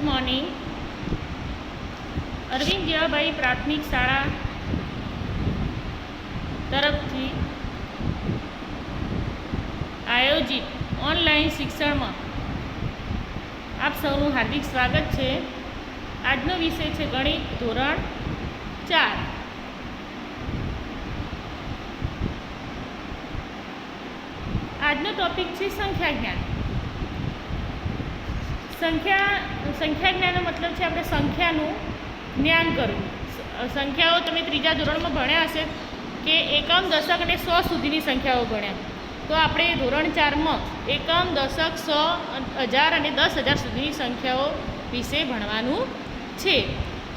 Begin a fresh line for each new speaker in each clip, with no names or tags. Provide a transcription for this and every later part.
Morning. Arvind જેવાભાઈ પ્રાથમિક શાળા તરફથી આયોજિત ઓનલાઈન શિક્ષણમાં આપ સૌનું હાર્દિક સ્વાગત છે. આજનો વિષય છે ગણિત ધોરણ 4. આજનો ટોપિક છે સંખ્યા જ્ઞાન. સંખ્યા જ્ઞાનનો મતલબ છે આપણે સંખ્યાનું જ્ઞાન કરવું. સંખ્યાઓ તમે ત્રીજા ધોરણમાં ભણ્યા હશે કે એકમ, દશક અને 100 સુધીની સંખ્યાઓ ભણ્યા. તો આપણે ધોરણ 4માં એકમ, દશક, 100, 1000 અને 10,000 સુધીની સંખ્યાઓ વિશે ભણવાનું છે.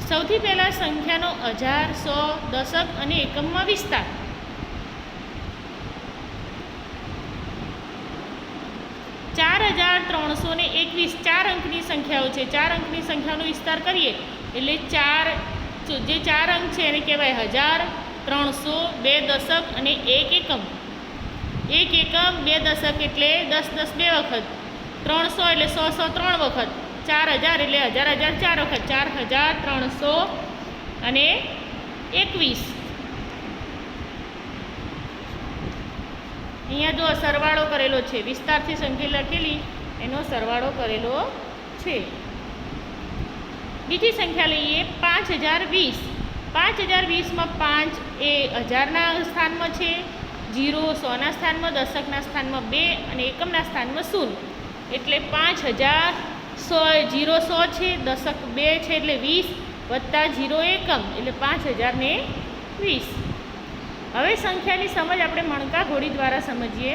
સૌથી પહેલાં સંખ્યાનો 1000, 100, દશક અને એકમમાં વિસ્તાર. 4321 4 અંકની સંખ્યાઓ છે. 4 અંકની સંખ્યાનો વિસ્તાર કરીએ એટલે જે 4 અંક છે એને કહેવાય 1000, 300, 2 દશક અને 1 એકમ. 1 એકમ, 2 દશક એટલે 10 10 2 વખત, 300 એટલે 100 100 3 વખત, 4000 એટલે 1000 1000 4 વખત, 4321 અને 21. અહીંયા જો સરવાળો કરેલો છે, વિસ્તારથી સંખ્યા લખેલી એનો સરવાળો કરેલો છે. બીજી સંખ્યા લઈએ 5020. 5020માં 5 એ 1000ના સ્થાનમાં છે, 0 100ના સ્થાનમાં, દશકના સ્થાનમાં 2 અને એકમના સ્થાનમાં 0. એટલે 5000, 0 100 છે, દશક 2 છે એટલે 20 વત્તા 0 એકમ એટલે 5020. હવે સંખ્યાની સમજ આપણે મણકા ઘોડી દ્વારા સમજીએ.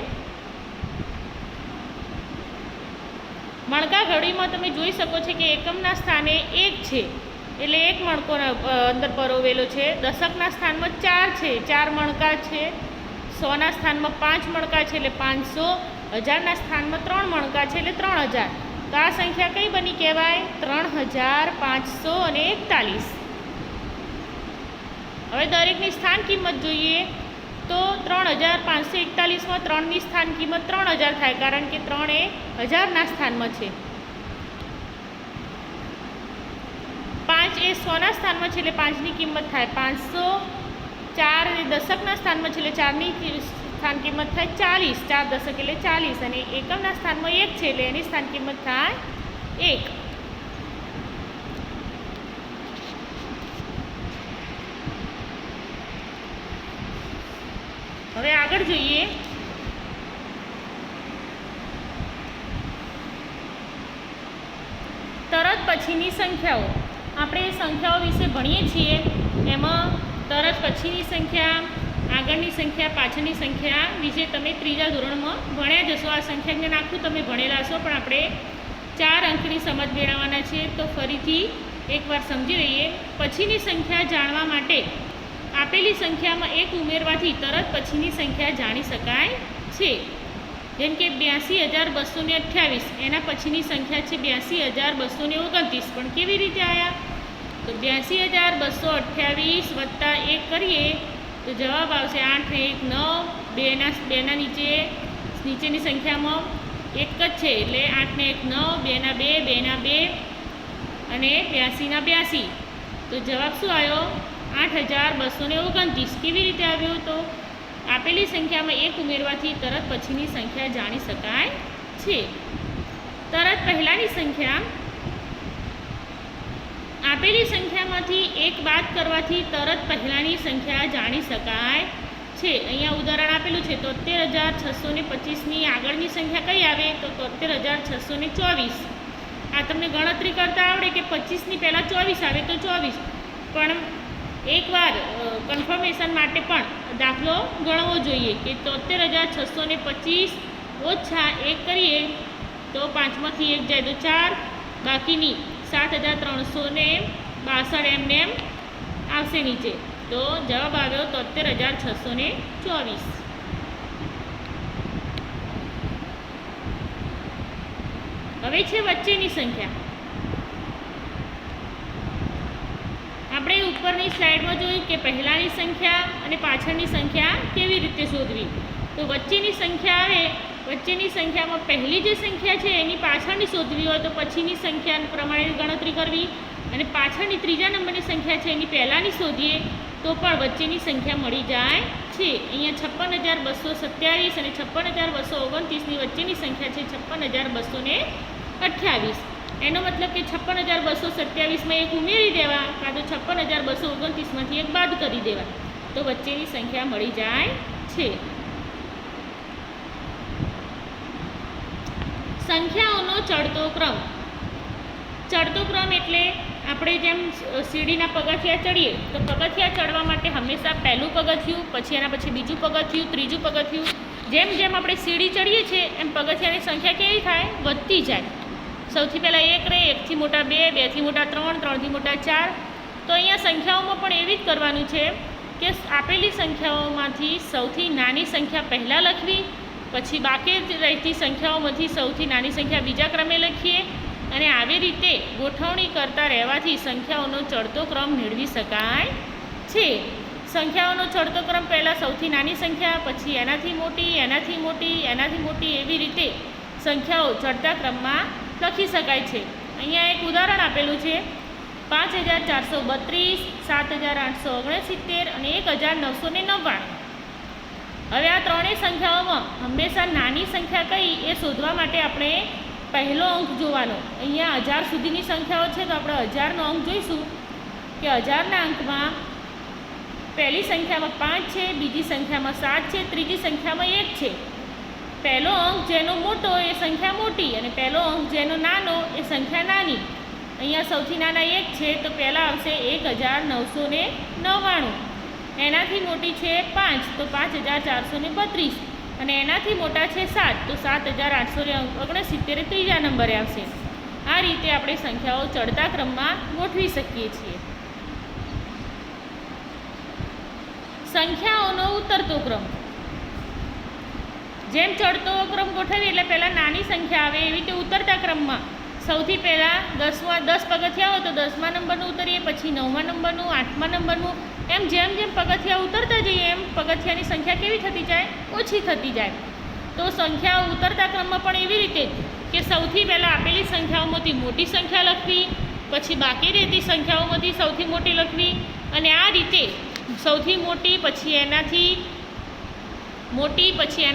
મણકા ઘોડીમાં તમે જોઈ શકો છો કે એકમના સ્થાને 1 છે એટલે 1 મણકો અંદર પરોવેલો છે. દશકના સ્થાનમાં 4 છે, 4 મણકા છે. 100ના સ્થાનમાં 5 મણકા છે એટલે 500. 1000ના સ્થાનમાં 3 મણકા છે એટલે 3000. તો આ સંખ્યા કઈ બની કહેવાય? 3541. હવે દરેકની સ્થાન કિંમત જોઈએ તો 3541માં 3ની સ્થાન કિંમત 3000 થાય, કારણ કે 3 એ 1000ના સ્થાનમાં છે. 5 એ 100ના સ્થાનમાં છે એટલે 5ની કિંમત થાય 500. 4 એ દશકના સ્થાનમાં છે એટલે 4ની સ્થાન કિંમત થાય 40. 4 દશક એટલે 40 અને એકમના સ્થાનમાં 1 છે એટલે એની સ્થાન કિંમત થાય 1. હવે આગળ જોઈએ. તરત પછીની સંખ્યાઓ. આપણે સંખ્યાઓ વિશે ભણીએ છીએ એમાં તરત પછીની સંખ્યા, આગળની સંખ્યા, પાછળની સંખ્યા વિશે તમે ત્રીજા ધોરણમાં ભણ્યા જશો. આ સંખ્યા જ્ઞાન આખું તમે ભણેલા હશો, પણ આપણે 4 અંકની સમજ મેળવવાના છે. તો ફરીથી એકવાર સમજી લઈએ. પછીની સંખ્યા જાણવા માટે આપેલી સંખ્યામાં 1 ઉમેરવાથી તરત પછીની સંખ્યા જાણી શકાય છે. જેમ કે 82,228, એના પછીની સંખ્યા છે 82,229. પણ કેવી રીતે આવ્યા? તો 82,228 વત્તા 1 કરીએ તો જવાબ આવશે 8 ને 1 9. 2ના નીચેની સંખ્યામાં 1 જ છે એટલે 8 ને 1 9, 2ના 2, 2ના 2 અને 82ના 82. તો જવાબ શું આવ્યો? 8,229. કેવી રીતે આવ્યો? તો આપેલી સંખ્યામાં 1 ઉમેરવાથી તરત પછીની સંખ્યા જાણી શકાય છે. તરત પહેલાંની સંખ્યા. આપેલી સંખ્યામાંથી 1 બાદ કરવાથી તરત પહેલાંની સંખ્યા જાણી શકાય છે. અહીંયા ઉદાહરણ આપેલું છે 73,625ની આગળની સંખ્યા કઈ આવે? તો 73,624. આ તમને ગણતરી કરતાં આવડે કે 25ની પહેલાં 24 આવે તો 24. પણ એકવાર કન્ફર્મેશન માટે પણ દાખલો ગણવો જોઈએ કે 73,625 ઓછા 1 કરીએ તો 5માંથી 1 જાય તો 4, બાકીની 7,362 એમને એમ આવશે નીચે. તો જવાબ આવ્યો 73,624. હવે છે વચ્ચેની સંખ્યા. આપણે ઉપરની સ્લાઇડમાં જોયું કે પહેલાંની સંખ્યા અને પાછળની સંખ્યા કેવી રીતે શોધવી. તો વચ્ચેની સંખ્યા આવે વચ્ચેની સંખ્યામાં પહેલી જે સંખ્યા છે એની પાછળની શોધવી હોય તો પછીની સંખ્યા પ્રમાણે ગણતરી કરવી, અને પાછળની ત્રીજા નંબરની સંખ્યા છે એની પહેલાંની શોધીએ તો પણ વચ્ચેની સંખ્યા મળી જાય છે. અહીંયા 56,227 અને 56,229ની વચ્ચેની સંખ્યા છે 56,228. એનો મતલબ કે 56,227માં એક ઉમેરી દેવા કાં તો 56,229માંથી એક બાદ કરી દેવા તો વચ્ચેની સંખ્યા મળી જાય છે. સંખ્યાઓનો ચડતો ક્રમ. ચડતો ક્રમ એટલે આપણે જેમ સીડીના પગથિયા ચડીએ તો પગથિયા ચડવા માટે હંમેશા પહેલું પગથિયું, પછી એના પછી બીજું પગથિયું, ત્રીજું પગથિયું, જેમ જેમ આપણે સીડી ચડીએ છીએ એમ પગથિયાની સંખ્યા કેવી થાય? વધતી જાય. સૌથી પહેલાં 1 રહે, 1થી મોટા 2, 2થી મોટા 3, 3થી મોટા 4. તો અહીંયા સંખ્યાઓમાં પણ એવી જ કરવાનું છે કે આપેલી સંખ્યાઓમાંથી સૌથી નાની સંખ્યા પહેલાં લખવી, પછી બાકી રહેતી સંખ્યાઓમાંથી સૌથી નાની સંખ્યા બીજા ક્રમે લખીએ, અને આવી રીતે ગોઠવણી કરતા રહેવાથી સંખ્યાઓનો ચડતો ક્રમ મેળવી શકાય છે. સંખ્યાઓનો ચડતો ક્રમ પહેલાં સૌથી નાની સંખ્યા, પછી એનાથી મોટી, એનાથી મોટી, એનાથી મોટી, એવી રીતે સંખ્યાઓ ચડતા ક્રમમાં લખી શકાય છે. અહીંયા એક ઉદાહરણ આપેલું છે 5,432, 7,869 અને 1,999. હવે આ ત્રણેય સંખ્યાઓમાં હંમેશા નાની સંખ્યા કઈ એ શોધવા માટે આપણે પહેલો અંક જોવાનો. અહીંયા 1000 સુધીની સંખ્યાઓ છે તો આપણે 1000નો અંક જોઈશું કે 1000ના અંકમાં પહેલી સંખ્યામાં 5 છે, બીજી સંખ્યામાં 7 છે, ત્રીજી સંખ્યામાં 1 છે. પહેલો અંક જેનો મોટો એ સંખ્યા મોટી અને પહેલો અંક જેનો નાનો એ સંખ્યા નાની. અહીંયા સૌથી નાના 1 છે તો પહેલાં આવશે 1,999. એનાથી મોટી છે 5 તો 5,432 અને એનાથી મોટા છે 7 તો 7,869 ત્રીજા નંબરે આવશે. આ રીતે આપણે સંખ્યાઓ ચડતા ક્રમમાં ગોઠવી શકીએ છીએ. સંખ્યાઓનો ઉતરતો ક્રમ. જેમ ચડતો ક્રમ ગોઠવીએ એટલે પહેલાં નાની સંખ્યા આવે એવી રીતે ઉતરતા ક્રમમાં સૌથી પહેલાં 10 પગથિયા હોય તો 10મા નંબરનું ઉતરીએ, પછી 9મા નંબરનું, 8મા નંબરનું, એમ જેમ જેમ પગથિયા ઉતરતા જઈએ એમ પગથિયાની સંખ્યા કેવી થતી જાય? ઓછી થતી જાય. તો સંખ્યાઓ ઉતરતા ક્રમમાં પણ એવી રીતે કે સૌથી પહેલાં આપેલી સંખ્યાઓમાંથી મોટી સંખ્યા લખવી, પછી બાકી રહેતી સંખ્યાઓમાંથી સૌથી મોટી લખવી, અને આ રીતે સૌથી મોટી, પછી એનાથી મોટી, પછી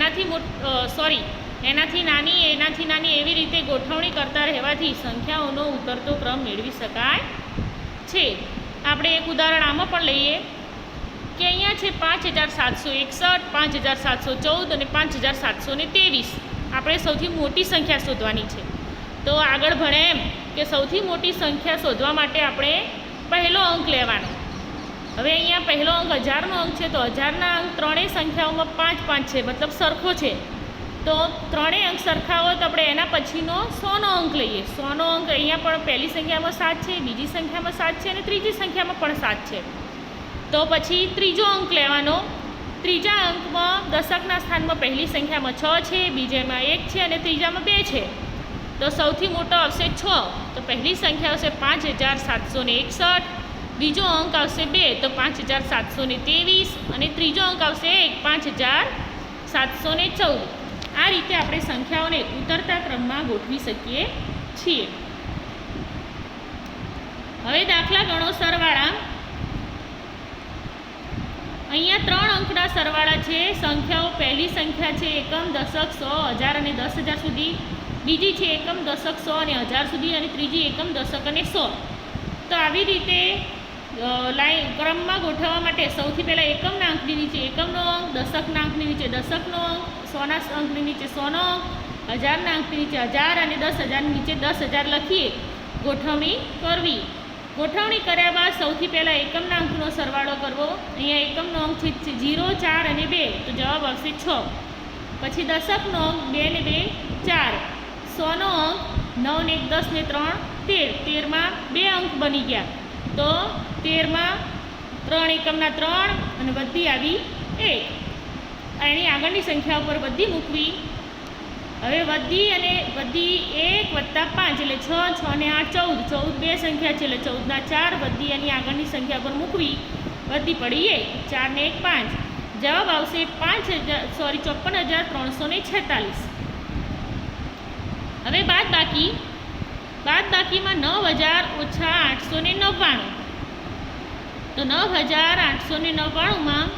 એનાથી નાની, એનાથી નાની, એવી રીતે ગોઠવણી કરતા રહેવાથી સંખ્યાઓનો ઉતરતો ક્રમ મેળવી શકાય છે. આપણે એક ઉદાહરણ આમાં પણ લઈએ કે અહીંયા છે 5,761, 5,714 અને 5,723. આપણે સૌથી મોટી સંખ્યા શોધવાની છે. તો આગળ ભણે એમ કે સૌથી મોટી સંખ્યા શોધવા માટે આપણે પહેલો અંક લેવાનો. હવે અહીંયા પહેલો અંક 1000નો અંક છે તો 1000ના અંક ત્રણેય સંખ્યાઓમાં 5 5 છે, મતલબ સરખો છે. તો ત્રણેય અંક સરખા હોય તો આપણે એના પછીનો 100નો અંક લઈએ. 100નો અંક અહીંયા પણ પહેલી સંખ્યામાં 7 છે, બીજી સંખ્યામાં 7 છે અને ત્રીજી સંખ્યામાં પણ 7 છે. તો પછી ત્રીજો અંક લેવાનો. ત્રીજા અંકમાં દશકના સ્થાનમાં પહેલી સંખ્યામાં 6 છે, બીજામાં 1 છે અને ત્રીજામાં 2 છે. તો સૌથી મોટો આવશે 6. તો પહેલી સંખ્યા આવશે 5,761, બીજો અંક આવશે 2 તો 5,723 અને ત્રીજો અંક આવશે 1 5,714. આ રીતે આપણે સંખ્યાઓને ઉતરતા ક્રમમાં ગોઠવી શકીએ છીએ. હવે દાખલા ગણો સરવાળા. અહીંયા 3 અંકના સરવાળા છે. સંખ્યાઓ પહેલી સંખ્યા છે એકમ, દશક, 100, 1000 અને 10,000 સુધી. બીજી છે એકમ, દશક, 100 અને 1000 સુધી, અને ત્રીજી એકમ, દશક અને 100. તો આવી રીતે ક્રમમાં ગોઠવવા માટે સૌથી પહેલાં એકમના અંકની નીચે એકમનો અંક, દશકના અંકની નીચે દશકનો અંક, 100ના અંકની નીચે 100નો અંક, 1000ના અંકની નીચે 1000 અને 10,000ની નીચે 10,000 લખીએ ગોઠવણી કરવી. ગોઠવણી કર્યા બાદ સૌથી પહેલાં એકમના અંકનો સરવાળો કરવો. અહીંયા એકમનો અંક છે 0, 4 અને 2 તો જવાબ આવશે 6. પછી દશકનો અંક 2 ને 2 4, 100નો અંક 9 ને 1 10 ને 3 13, 13માં 2 અંક બની ગયા તો 13માં 3 એકમના 3 અને વધી આવી 1. એની આગળની સંખ્યા ઉપર વધી મૂકવી. હવે વધી 1 + 5 એટલે 6, 6 ને 8 14, 14 બે સંખ્યા છે એટલે 14ના 4 વધી એની આગળની સંખ્યા પર મૂકવી. વધી પડી 1, 4 ને 1 5. જવાબ આવશે 54,346. હવે બાદબાકીમાં 9,000 - 899. તો 9,899માં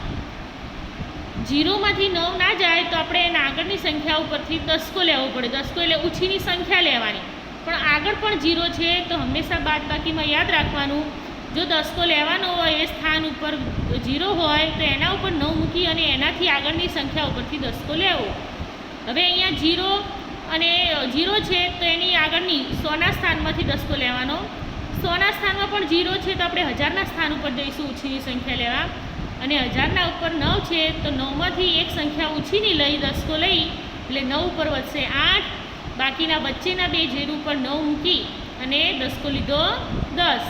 0માંથી 9 ના જાય તો આપણે એના આગળની સંખ્યા ઉપરથી દસકો લેવો પડે. દસકો એટલે ઉછીની સંખ્યા લેવાની, પણ આગળ પણ 0 છે તો હંમેશા બાદબાકીમાં યાદ રાખવાનું, જો દસકો લેવાનો હોય એ સ્થાન ઉપર 0 હોય તો એના ઉપર 9 મૂકી અને એનાથી આગળની સંખ્યા ઉપરથી દસકો લેવો. હવે અહીંયા 0 અને 0 છે તો એની આગળની 100ના સ્થાનમાંથી દસકો લેવાનો. 100ના સ્થાનમાં પણ 0 છે તો આપણે 1000ના સ્થાન ઉપર જઈશું ઉછીની સંખ્યા લેવા, અને 1000ના ઉપર 9 છે તો 9માંથી એક સંખ્યા ઉછીની લઈ દસકો લઈ એટલે 9 ઉપર વધશે 8. બાકીના વચ્ચેના બે 0 ઉપર 9 મૂકી અને દસકો લીધો 10.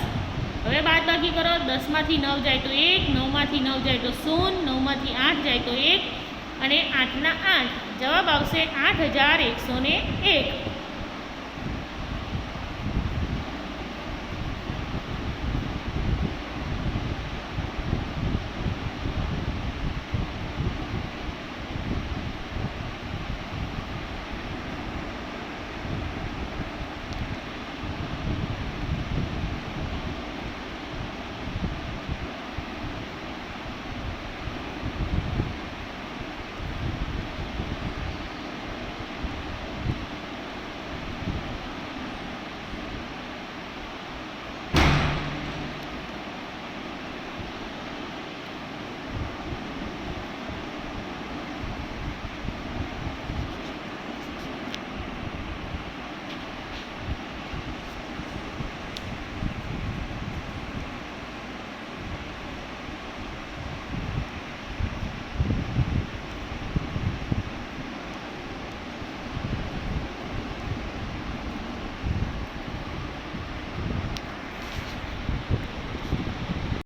હવે બાદબાકી કરો. 10માંથી 9 જાય તો 1, 9માંથી 9 જાય તો 0, 9માંથી 8 જાય તો 1 અને 8ના 8. જવાબ આવશે 8101.